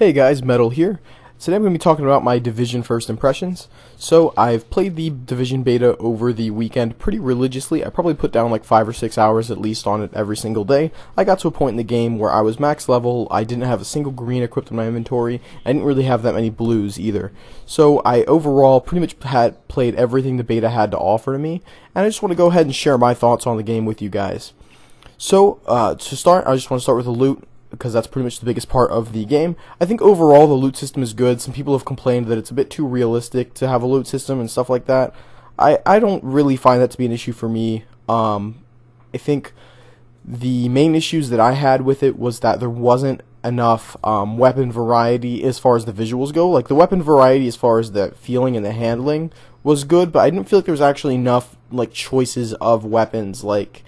Hey guys, Metal here. Today I'm going to be talking about my Division first impressions. So I've played the Division beta over the weekend pretty religiously. I probably put down like 5 or 6 hours at least on it every single day. I got to a point in the game where I was max level, I didn't have a single green equipped in my inventory, I didn't really have that many blues either. So I overall pretty much had played everything the beta had to offer to me, and I just want to go ahead and share my thoughts on the game with you guys. So to start, I just want to start with the loot, because that's pretty much the biggest part of the game. I think overall the loot system is good. Some people have complained that it's a bit too realistic to have a loot system and stuff like that. I don't really find that to be an issue for me. I think the main issues that I had with it was that there wasn't enough weapon variety as far as the visuals go. Like, the weapon variety as far as the feeling and the handling was good, but I didn't feel like there was actually enough like choices of weapons. Like,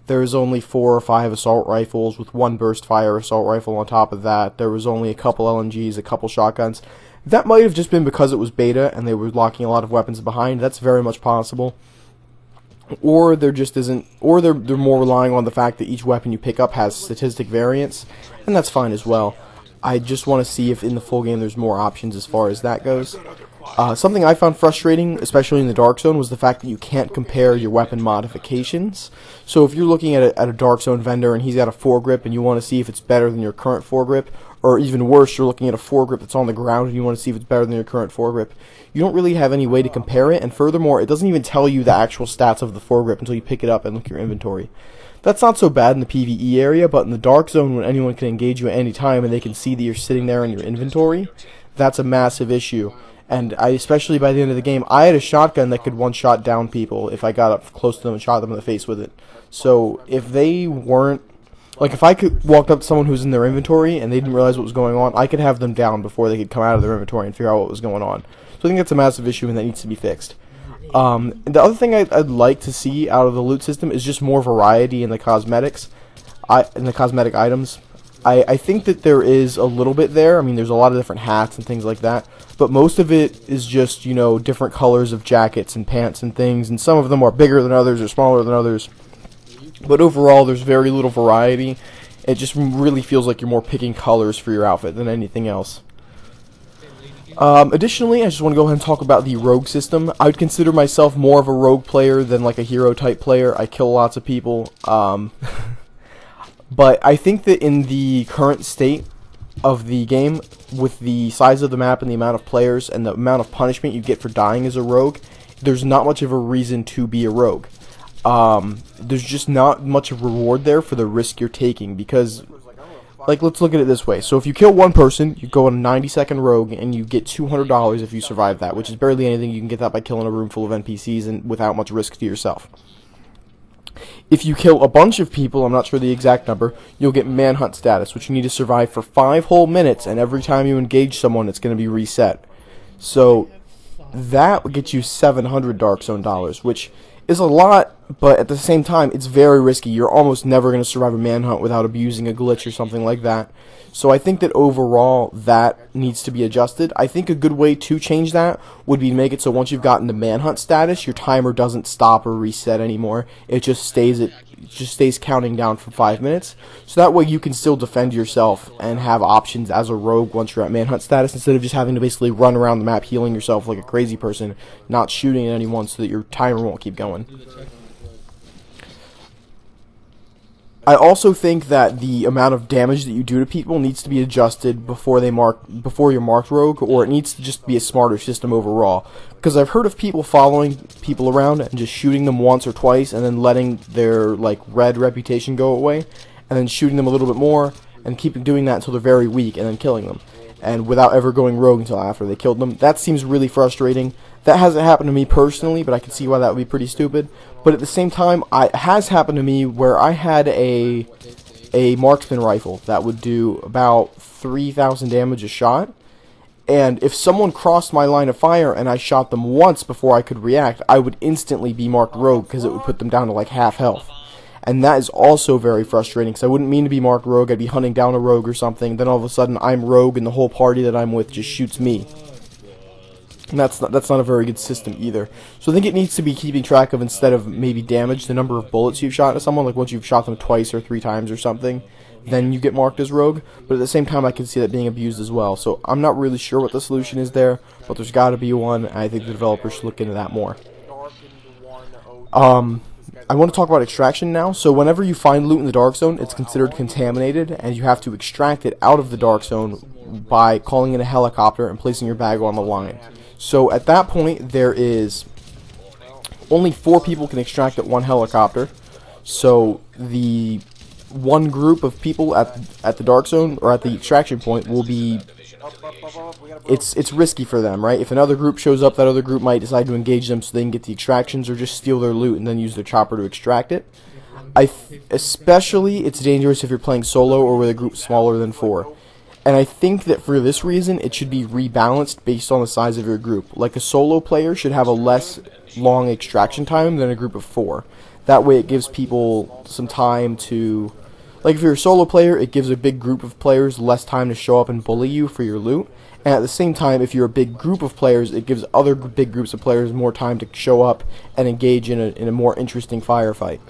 there's only 4 or 5 assault rifles with 1 burst fire assault rifle on top of that. There was only a couple LMGs, a couple shotguns. That might have just been because it was beta and they were locking a lot of weapons behind. That's very much possible. Or there just isn't, or they're more relying on the fact that each weapon you pick up has statistic variance, and that's fine as well. I just want to see if in the full game there's more options as far as that goes. Something I found frustrating, especially in the Dark Zone, was the fact that you can't compare your weapon modifications. So if you're looking at a Dark Zone vendor and he's got a foregrip and you want to see if it's better than your current foregrip, or even worse, you're looking at a foregrip that's on the ground and you want to see if it's better than your current foregrip, you don't really have any way to compare it, and furthermore, it doesn't even tell you the actual stats of the foregrip until you pick it up and look at your inventory. That's not so bad in the PvE area, but in the Dark Zone, when anyone can engage you at any time and they can see that you're sitting there in your inventory, that's a massive issue. And especially by the end of the game, I had a shotgun that could one-shot down people if I got up close to them and shot them in the face with it. So if they weren't, like, if I could walk up to someone who's in their inventory and they didn't realize what was going on, I could have them down before they could come out of their inventory and figure out what was going on. So I think that's a massive issue and that needs to be fixed. The other thing I'd like to see out of the loot system is just more variety in the cosmetics, in the cosmetic items. I think that there is a little bit there. I mean, there's a lot of different hats and things like that, but most of it is just, you know, different colors of jackets and pants and things, and some of them are bigger than others or smaller than others. But overall, there's very little variety. It just really feels like you're more picking colors for your outfit than anything else. Additionally, I just want to go ahead and talk about the rogue system. I would consider myself more of a rogue player than like a hero type player. I kill lots of people. But I think that in the current state of the game, with the size of the map and the amount of players and the amount of punishment you get for dying as a rogue, there's not much of a reason to be a rogue. There's just not much of a reward there for the risk you're taking, because, like, let's look at it this way. So if you kill one person, you go on a 90-second rogue, and you get $200 if you survive that, which is barely anything. You can get that by killing a room full of NPCs and without much risk to yourself. If you kill a bunch of people, I'm not sure the exact number, you'll get Manhunt Status, which you need to survive for 5 whole minutes, and every time you engage someone, it's going to be reset. So that would get you 700 Dark Zone dollars, which is a lot, but at the same time, it's very risky. You're almost never going to survive a manhunt without abusing a glitch or something like that. So I think that overall, that needs to be adjusted. I think a good way to change that would be to make it so once you've gotten the manhunt status, your timer doesn't stop or reset anymore. It just stays counting down for 5 minutes. So that way you can still defend yourself and have options as a rogue once you're at manhunt status, instead of just having to basically run around the map healing yourself like a crazy person, not shooting at anyone so that your timer won't keep going. I also think that the amount of damage that you do to people needs to be adjusted before you're marked rogue, or it needs to just be a smarter system overall. Because I've heard of people following people around and just shooting them once or twice and then letting their like red reputation go away, and then shooting them a little bit more and keep doing that until they're very weak and then killing them, and without ever going rogue until after they killed them. That seems really frustrating. That hasn't happened to me personally, but I can see why that would be pretty stupid. But at the same time, it has happened to me where I had a marksman rifle that would do about 3,000 damage a shot, and if someone crossed my line of fire and I shot them once before I could react, I would instantly be marked rogue because it would put them down to like half health. And that is also very frustrating, because I wouldn't mean to be marked rogue. I'd be hunting down a rogue or something, then all of a sudden I'm rogue and the whole party that I'm with just shoots me. And that's not a very good system either. So I think it needs to be keeping track of, instead of maybe damage, the number of bullets you've shot at someone, like once you've shot them twice or 3 times or something. then you get marked as rogue, but at the same time I can see that being abused as well. So I'm not really sure what the solution is there, but there's got to be one, and I think the developers should look into that more. I want to talk about extraction now. So whenever you find loot in the dark zone, it's considered contaminated, and you have to extract it out of the dark zone by calling in a helicopter and placing your bag on the line. So at that point, there is only 4 people can extract at one helicopter. So the one group of people at the dark zone or at the extraction point will be, it's risky for them, right? If another group shows up, that other group might decide to engage them so they can get the extractions, or just steal their loot and then use their chopper to extract it. Especially it's dangerous if you're playing solo or with a group smaller than 4. And I think that for this reason, it should be rebalanced based on the size of your group. Like, a solo player should have a less long extraction time than a group of 4. That way it gives people some time to... Like, if you're a solo player, it gives a big group of players less time to show up and bully you for your loot. And at the same time, if you're a big group of players, it gives other big groups of players more time to show up and engage in a more interesting firefight.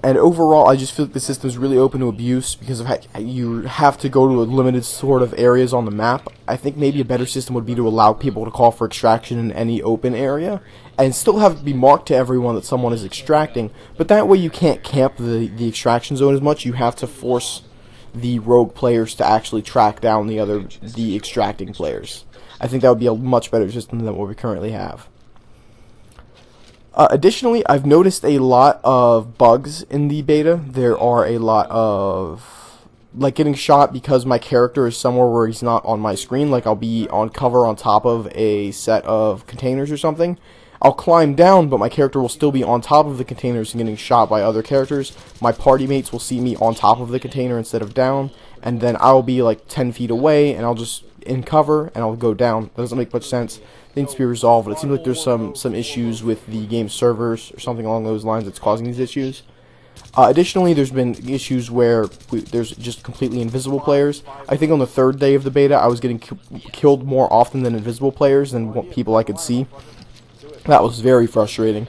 And overall, I just feel like the system is really open to abuse because of how you have to go to a limited sort of areas on the map. I think maybe a better system would be to allow people to call for extraction in any open area and still have it be marked to everyone that someone is extracting, but that way you can't camp the extraction zone as much. You have to force the rogue players to actually track down the extracting players. I think that would be a much better system than what we currently have. Additionally, I've noticed a lot of bugs in the beta. There are a lot of, like, getting shot because my character is somewhere where he's not on my screen. Like, I'll be on cover on top of a set of containers or something. I'll climb down, but my character will still be on top of the containers and getting shot by other characters. My party mates will see me on top of the container instead of down, and then I'll be like 10 feet away, and I'll just in cover, and I'll go down. That doesn't make much sense. It needs to be resolved, but it seems like there's some issues with the game servers or something along those lines that's causing these issues. Additionally, there's been issues where there's just completely invisible players. I think on the 3rd day of the beta, I was getting killed more often than invisible players than what people I could see. That was very frustrating.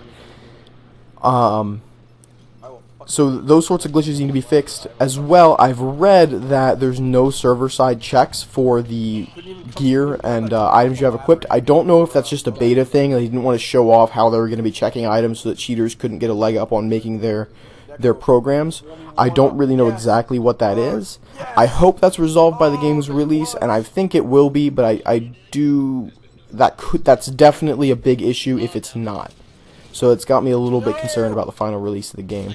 So those sorts of glitches need to be fixed. As well, I've read that there's no server-side checks for the gear and items you have equipped. I don't know if that's just a beta thing. They didn't want to show off how they were going to be checking items so that cheaters couldn't get a leg up on making their programs. I don't really know exactly what that is. I hope that's resolved by the game's release, and I think it will be, but that's definitely a big issue if it's not. So it's got me a little bit concerned about the final release of the game.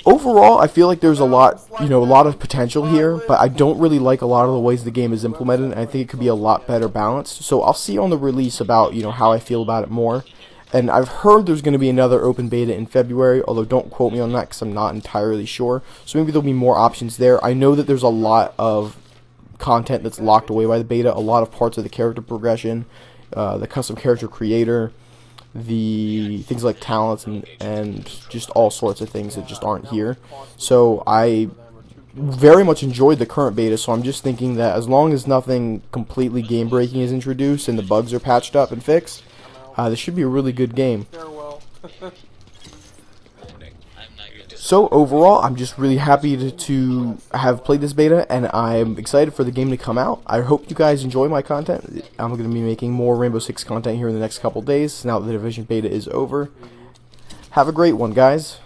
Overall, I feel like there's a lot of potential here, but I don't really like a lot of the ways the game is implemented, and I think it could be a lot better balanced. So I'll see on the release about, how I feel about it more. And I've heard there's going to be another open beta in February, although don't quote me on that because I'm not entirely sure. So maybe there'll be more options there. I know that there's a lot of content that's locked away by the beta, a lot of parts of the character progression, the custom character creator, the things like talents and just all sorts of things that just aren't here. So I very much enjoyed the current beta, so I'm just thinking that as long as nothing completely game breaking is introduced and the bugs are patched up and fixed, this should be a really good game. So overall, I'm just really happy to have played this beta, and I'm excited for the game to come out. I hope you guys enjoy my content. I'm going to be making more Rainbow Six content here in the next couple days, now that the Division beta is over. Have a great one, guys.